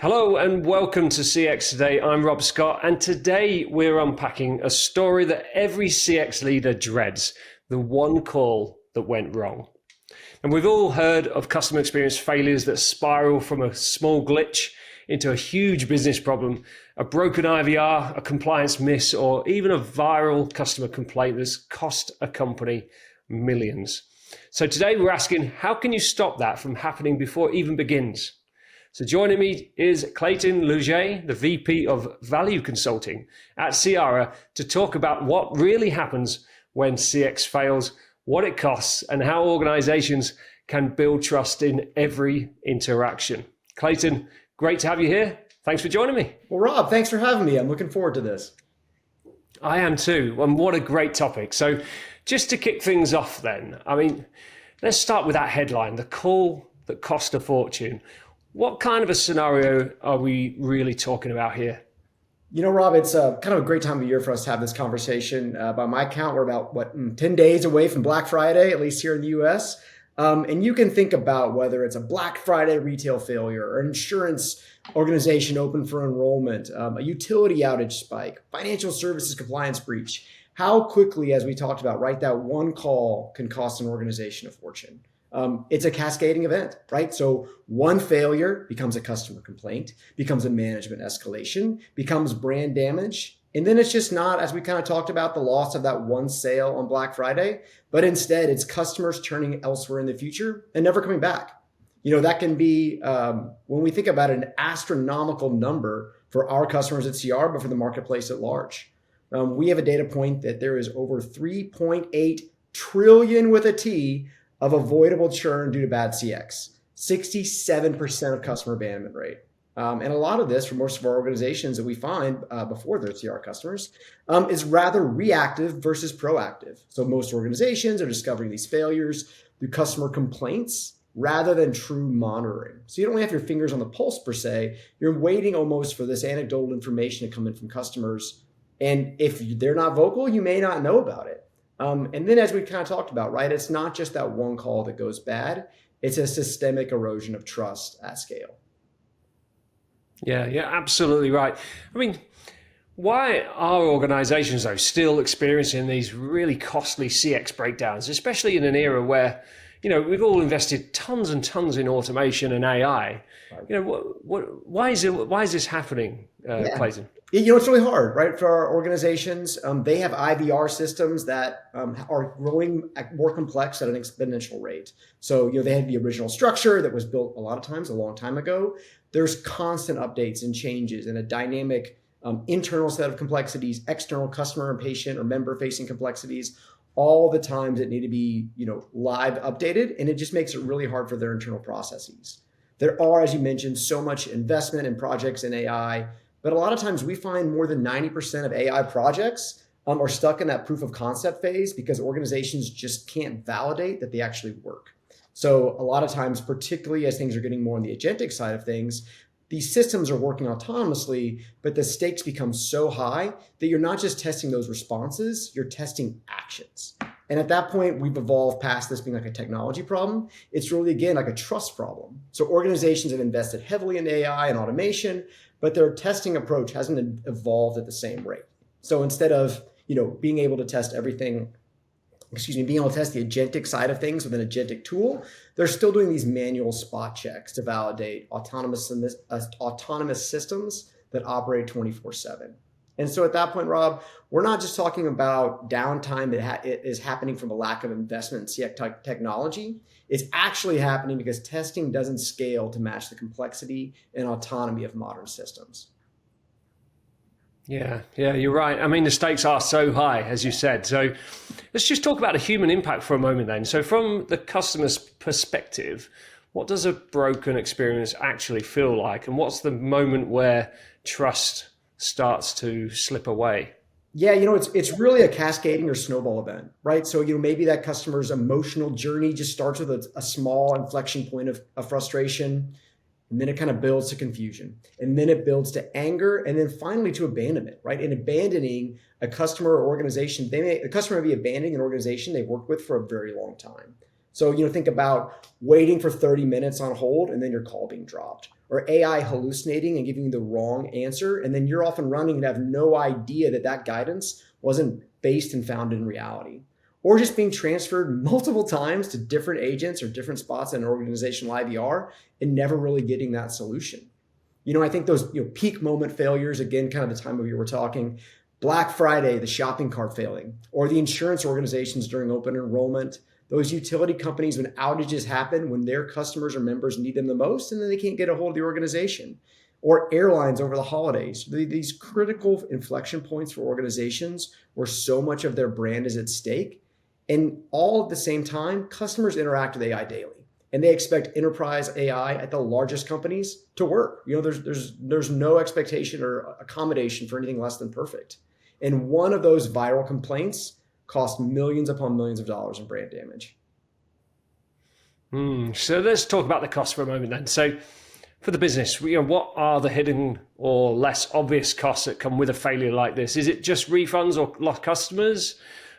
Hello and welcome to CX Today. I'm Rob Scott, and today we're unpacking a story that every CX leader dreads, the one call that went wrong. And we've all heard of customer experience failures that spiral from a small glitch into a huge business problem, a broken IVR, a compliance miss, or even a viral customer complaint that's cost a company millions. So today we're asking, how can you stop that from happening before it even begins? So joining me is Clayton Lougée, the VP of Value Consulting at Cyara, to talk about what really happens when CX fails, what it costs, and how organizations can build trust in every interaction. Clayton, great to have you here. Thanks for joining me. Well, Rob, thanks for having me. I'm looking forward to this. I am too, and what a great topic. So just to kick things off then, let's start with that headline, the call that cost a fortune. What kind of a scenario are we really talking about here? You know, Rob, it's kind of a great time of year for us to have this conversation. By my count, we're about, 10 days away from Black Friday, at least here in the US. And you can think about whether it's a Black Friday retail failure or an insurance organization open for enrollment, a utility outage spike, financial services compliance breach. How quickly, as we talked about, right, that one call can cost an organization a fortune. It's a cascading event, right? So one failure becomes a customer complaint, becomes a management escalation, becomes brand damage. And then it's just not, as we kind of talked about, the loss of that one sale on Black Friday, but instead it's customers turning elsewhere in the future and never coming back. You know, that can be, when we think about an astronomical number for our customers at CR, but for the marketplace at large. We have a data point that there is over 3.8 trillion with a T of avoidable churn due to bad CX, 67% of customer abandonment rate. And a lot of this for most of our organizations that we find before they're CR customers is rather reactive versus proactive. So most organizations are discovering these failures through customer complaints rather than true monitoring. So you don't have your fingers on the pulse per se, you're waiting almost for this anecdotal information to come in from customers. And if they're not vocal, you may not know about it. And then as we kind of talked about, right, it's not just that one call that goes bad, it's a systemic erosion of trust at scale. Yeah, absolutely right. Why are organizations, though, still experiencing these really costly CX breakdowns, especially in an era where, we've all invested tons and tons in automation and AI? Right. Why is this happening, Clayton? It's really hard, right? For our organizations, they have IVR systems that are growing more complex at an exponential rate. So, they had the original structure that was built a lot of times a long time ago. There's constant updates and changes and a dynamic internal set of complexities, external customer and patient or member facing complexities, all the times that need to be, live updated. And it just makes it really hard for their internal processes. There are, as you mentioned, so much investment in projects in AI. But a lot of times we find more than 90% of AI projects are stuck in that proof of concept phase because organizations just can't validate that they actually work. So a lot of times, particularly as things are getting more on the agentic side of things, these systems are working autonomously, but the stakes become so high that you're not just testing those responses, you're testing actions. And at that point, we've evolved past this being like a technology problem. It's really, again, like a trust problem. So organizations have invested heavily in AI and automation, but their testing approach hasn't evolved at the same rate. So instead of, being able to test being able to test the agentic side of things with an agentic tool, they're still doing these manual spot checks to validate autonomous systems that operate 24/7. And so at that point, Rob, we're not just talking about downtime that is happening from a lack of investment in CX technology. It's actually happening because testing doesn't scale to match the complexity and autonomy of modern systems. Yeah, you're right. The stakes are so high, as you said. So let's just talk about the human impact for a moment then. So from the customer's perspective, what does a broken experience actually feel like? And what's the moment where trust starts to slip away? Yeah, it's really a cascading or snowball event, right? So, maybe that customer's emotional journey just starts with a small inflection point of frustration, and then it kind of builds to confusion, and then it builds to anger, and then finally to abandonment, right? And abandoning a customer or organization, the customer may be abandoning an organization they've worked with for a very long time. So, think about waiting for 30 minutes on hold and then your call being dropped, or AI hallucinating and giving you the wrong answer. And then you're off and running and have no idea that that guidance wasn't based and founded in reality. Or just being transferred multiple times to different agents or different spots in an organizational IVR and never really getting that solution. I think those peak moment failures, again, kind of the time of year we're talking, Black Friday, the shopping cart failing, or the insurance organizations during open enrollment, those utility companies when outages happen when their customers or members need them the most, and then they can't get a hold of the organization, or airlines over the holidays. These critical inflection points for organizations where so much of their brand is at stake. And all at the same time, customers interact with AI daily. And they expect enterprise AI at the largest companies to work. There's no expectation or accommodation for anything less than perfect. And one of those viral complaints cost millions upon millions of dollars in brand damage. So let's talk about the cost for a moment then. So for the business, what are the hidden or less obvious costs that come with a failure like this? Is it just refunds or lost customers?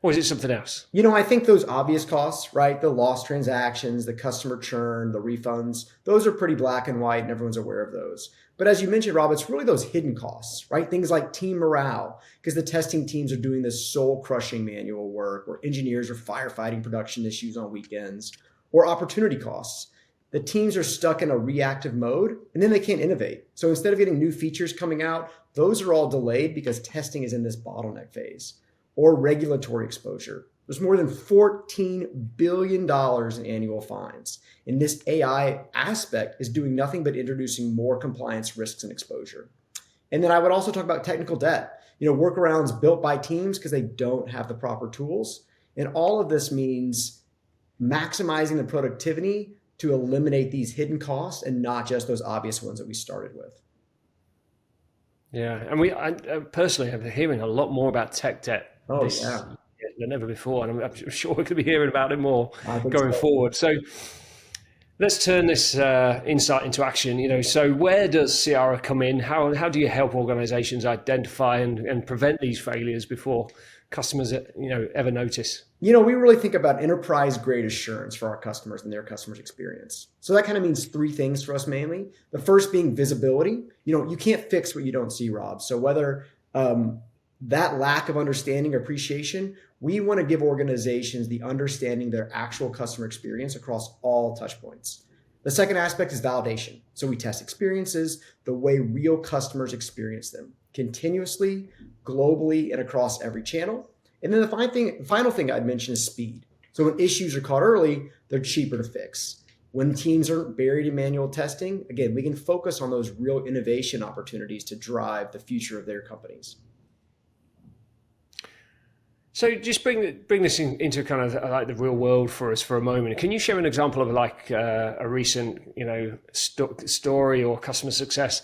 Or is it something else? I think those obvious costs, right? The lost transactions, the customer churn, the refunds, those are pretty black and white and everyone's aware of those. But as you mentioned, Rob, it's really those hidden costs, right? Things like team morale, because the testing teams are doing this soul crushing manual work, or engineers are firefighting production issues on weekends, or opportunity costs. The teams are stuck in a reactive mode and then they can't innovate. So instead of getting new features coming out, those are all delayed because testing is in this bottleneck phase. Or regulatory exposure. There's more than $14 billion in annual fines. And this AI aspect is doing nothing but introducing more compliance risks and exposure. And then I would also talk about technical debt, workarounds built by teams because they don't have the proper tools. And all of this means maximizing the productivity to eliminate these hidden costs and not just those obvious ones that we started with. Yeah, and I personally have been hearing a lot more about tech debt than ever before, and I'm sure we're going to be hearing about it more going forward. So let's turn this insight into action. So where does Cyara come in? How do you help organizations identify and prevent these failures before customers ever notice? We really think about enterprise grade assurance for our customers and their customers' experience. So that kind of means three things for us mainly. The first being visibility. You can't fix what you don't see, Rob. So whether that lack of understanding or appreciation, we want to give organizations the understanding of their actual customer experience across all touch points. The second aspect is validation. So we test experiences the way real customers experience them continuously, globally, and across every channel. And then the final thing I'd mention is speed. So when issues are caught early, they're cheaper to fix. When teams aren't buried in manual testing, again, we can focus on those real innovation opportunities to drive the future of their companies. So just bring this into kind of like the real world for us for a moment. Can you share an example of like a recent, story or customer success,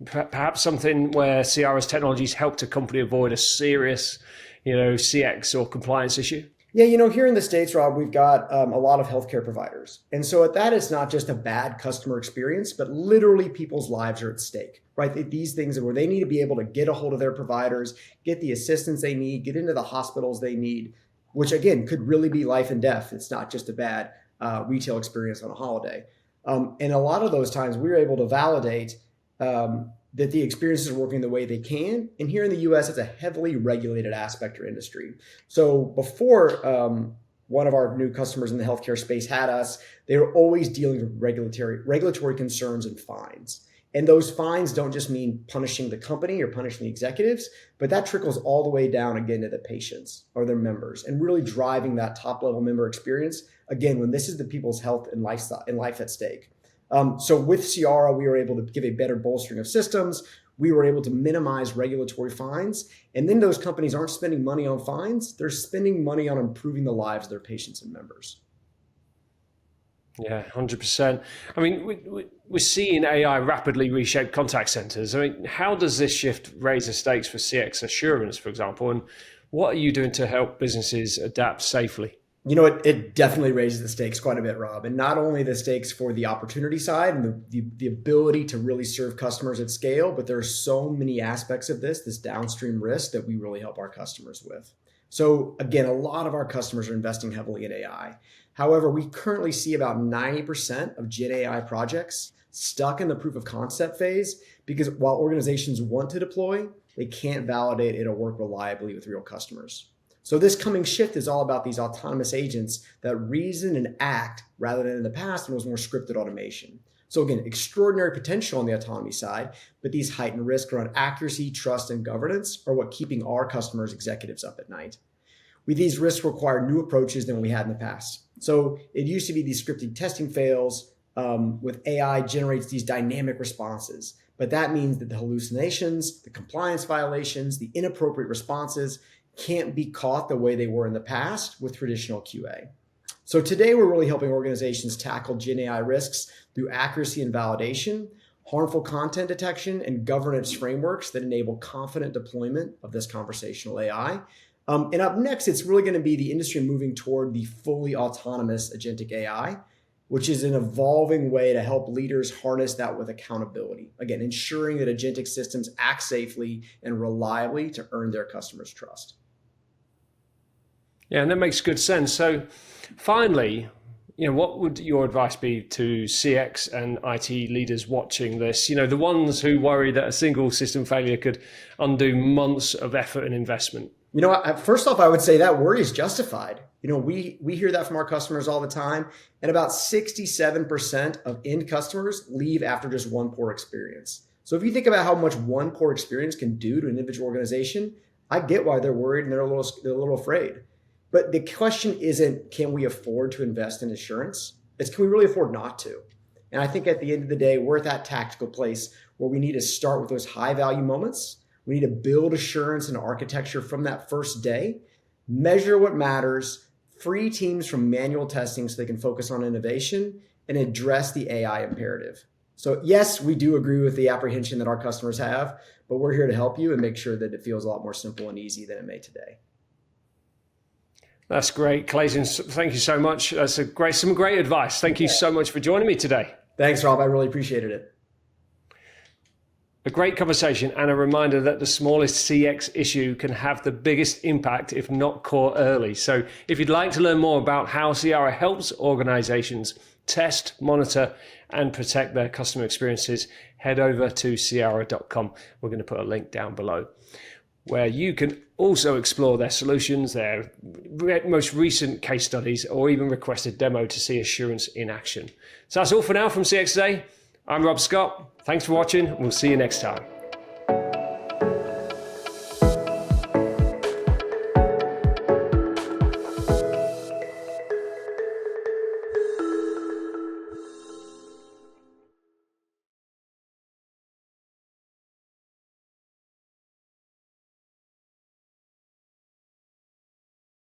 perhaps something where Cyara's technologies helped a company avoid a serious, CX or compliance issue? Yeah, here in the States, Rob, we've got a lot of healthcare providers. And so at that, it's not just a bad customer experience, but literally people's lives are at stake, right? These things where they need to be able to get a hold of their providers, get the assistance they need, get into the hospitals they need, which again, could really be life and death. It's not just a bad retail experience on a holiday. And a lot of those times we were able to validate that the experiences are working the way they can. And here in the US, it's a heavily regulated aspect or industry. So before one of our new customers in the healthcare space had us, they were always dealing with regulatory concerns and fines. And those fines don't just mean punishing the company or punishing the executives, but that trickles all the way down again to the patients or their members and really driving that top level member experience. Again, when this is the people's health and life at stake. So with Cyara, we were able to give a better bolstering of systems. We were able to minimize regulatory fines. And then those companies aren't spending money on fines. They're spending money on improving the lives of their patients and members. Yeah, 100%. I mean, we're seeing AI rapidly reshape contact centers. I mean, how does this shift raise the stakes for CX assurance, for example? And what are you doing to help businesses adapt safely? It definitely raises the stakes quite a bit, Rob. And not only the stakes for the opportunity side and the ability to really serve customers at scale, but there are so many aspects of this downstream risk that we really help our customers with. So again, a lot of our customers are investing heavily in AI. However, we currently see about 90% of Gen AI projects stuck in the proof of concept phase because while organizations want to deploy, they can't validate it'll work reliably with real customers. So this coming shift is all about these autonomous agents that reason and act rather than in the past when it was more scripted automation. So again, extraordinary potential on the autonomy side, but these heightened risks around accuracy, trust, and governance are what keeping our customers' executives up at night. These risks require new approaches than we had in the past. So it used to be these scripted testing fails with AI generates these dynamic responses. But that means that the hallucinations, the compliance violations, the inappropriate responses can't be caught the way they were in the past with traditional QA. So today we're really helping organizations tackle Gen AI risks through accuracy and validation, harmful content detection, and governance frameworks that enable confident deployment of this conversational AI. And up next, it's really going to be the industry moving toward the fully autonomous agentic AI, which is an evolving way to help leaders harness that with accountability. Again, ensuring that agentic systems act safely and reliably to earn their customers' trust. Yeah, and that makes good sense. So finally, what would your advice be to CX and IT leaders watching this? The ones who worry that a single system failure could undo months of effort and investment. First off, I would say that worry is justified. We hear that from our customers all the time, and about 67% of end customers leave after just one poor experience. So if you think about how much one poor experience can do to an individual organization, I get why they're worried and they're a little afraid. But the question isn't, can we afford to invest in insurance? It's, can we really afford not to? And I think at the end of the day, we're at that tactical place where we need to start with those high value moments. We need to build assurance and architecture from that first day, measure what matters, free teams from manual testing so they can focus on innovation and address the AI imperative. So yes, we do agree with the apprehension that our customers have, but we're here to help you and make sure that it feels a lot more simple and easy than it may today. That's great, Clayton. Thank you so much. That's some great advice. Thank you so much for joining me today. Thanks, Rob. I really appreciated it. A great conversation and a reminder that the smallest CX issue can have the biggest impact if not caught early. So if you'd like to learn more about how Cyara helps organizations test, monitor, and protect their customer experiences, head over to cyara.com. We're going to put a link down below where you can also explore their solutions, their most recent case studies, or even request a demo to see assurance in action. So that's all for now from CX Today. I'm Rob Scott. Thanks for watching. We'll see you next time.